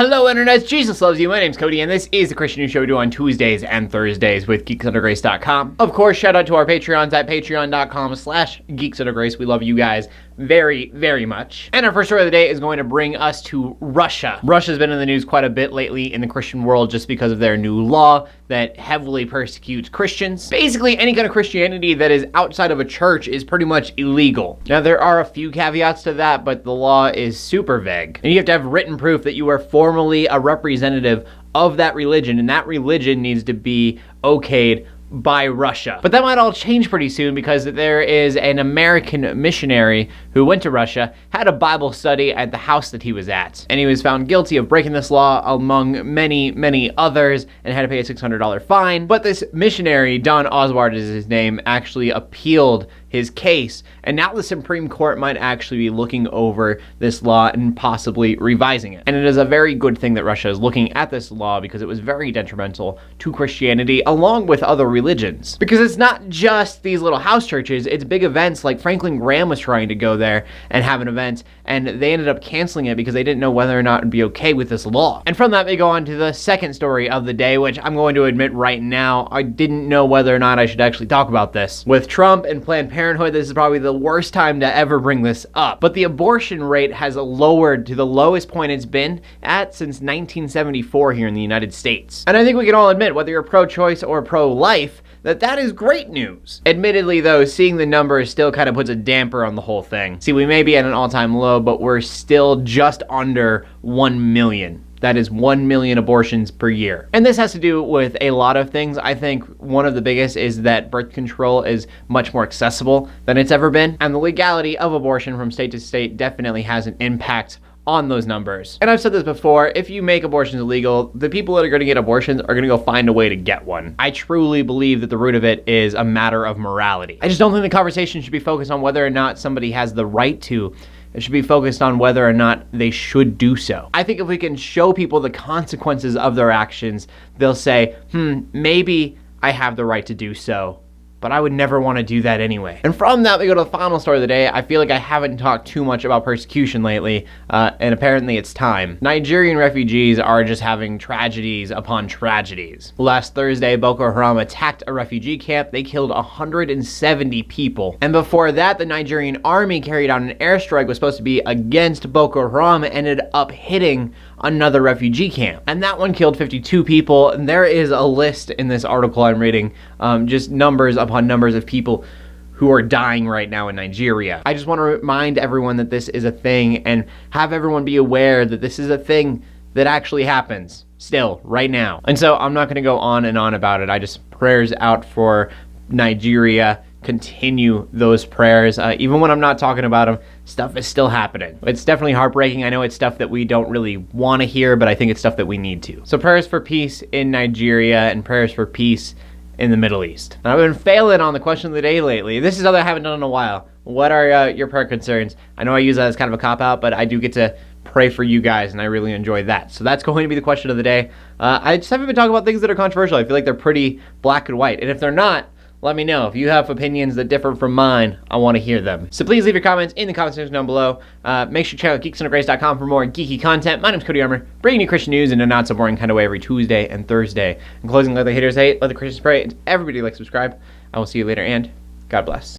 Hello Internet, Jesus loves you. My name's Cody, and this is the Christian News Show we do on Tuesdays and Thursdays with geeksundergrace.com. Of course, shout out to our Patreons at patreon.com/geeksundergrace. We love you guys very, very much. And our first story of the day is going to bring us to Russia. Russia's been in the news quite a bit lately in the Christian world just because of their new law that heavily persecutes Christians. Basically, any kind of Christianity that is outside of a church is pretty much illegal. Now, there are a few caveats to that, but the law is super vague. And you have to have written proof that you are formally a representative of that religion, and that religion needs to be okayed by Russia. But that might all change pretty soon because there is an American missionary who went to Russia, had a Bible study at the house that he was at, and he was found guilty of breaking this law among many, many others and had to pay a $600 fine. But this missionary, Don Oswald is his name, actually appealed his case, and now the Supreme Court might actually be looking over this law and possibly revising it. And it is a very good thing that Russia is looking at this law because it was very detrimental to Christianity along with other religions. Because it's not just these little house churches, it's big events like Franklin Graham was trying to go there and have an event, and they ended up canceling it because they didn't know whether or not it would be okay with this law. And from that, they go on to the second story of the day, which I'm going to admit right now, I didn't know whether or not I should actually talk about this. With Trump and Planned Parenthood, this is probably the worst time to ever bring this up. But the abortion rate has lowered to the lowest point it's been at since 1974 here in the United States. And I think we can all admit, whether you're pro-choice or pro-life, that is great news. Admittedly though, seeing the numbers still kind of puts a damper on the whole thing. See, we may be at an all-time low, but we're still just under 1 million. That is 1 million abortions per year. And this has to do with a lot of things. I think one of the biggest is that birth control is much more accessible than it's ever been. And the legality of abortion from state to state definitely has an impact on those numbers. And I've said this before, if you make abortions illegal, the people that are gonna get abortions are gonna go find a way to get one. I truly believe that the root of it is a matter of morality. I just don't think the conversation should be focused on whether or not somebody has the right to. It should be focused on whether or not they should do so. I think if we can show people the consequences of their actions, they'll say, maybe I have the right to do so, but I would never want to do that anyway. And from that, we go to the final story of the day. I feel like I haven't talked too much about persecution lately, and apparently it's time. Nigerian refugees are just having tragedies upon tragedies. Last Thursday, Boko Haram attacked a refugee camp. They killed 170 people. And before that, the Nigerian army carried out an airstrike was supposed to be against Boko Haram and ended up hitting another refugee camp. And that one killed 52 people. And there is a list in this article I'm reading, just numbers upon numbers of people who are dying right now in Nigeria. I just want to remind everyone that this is a thing and have everyone be aware that this is a thing that actually happens still right now. And so I'm not going to go on and on about it. I just prayers out for Nigeria. Continue those prayers. Even when I'm not talking about them, stuff is still happening. It's definitely heartbreaking. I know it's stuff that we don't really want to hear, but I think it's stuff that we need to. So prayers for peace in Nigeria and prayers for peace in the Middle East. And I've been failing on the question of the day lately. This is something I haven't done in a while. What are your prayer concerns? I know I use that as kind of a cop-out, but I do get to pray for you guys, and I really enjoy that. So that's going to be the question of the day. I just haven't been talking about things that are controversial. I feel like they're pretty black and white. And if they're not, let me know. If you have opinions that differ from mine, I want to hear them. So please leave your comments in the comment section down below. Make sure to check out geeksundergrace.com for more geeky content. My name's Cody Armour, bringing you Christian news in a not so boring kind of way every Tuesday and Thursday. In closing, let the haters hate, let the Christians pray, and everybody like, subscribe. I will see you later, and God bless.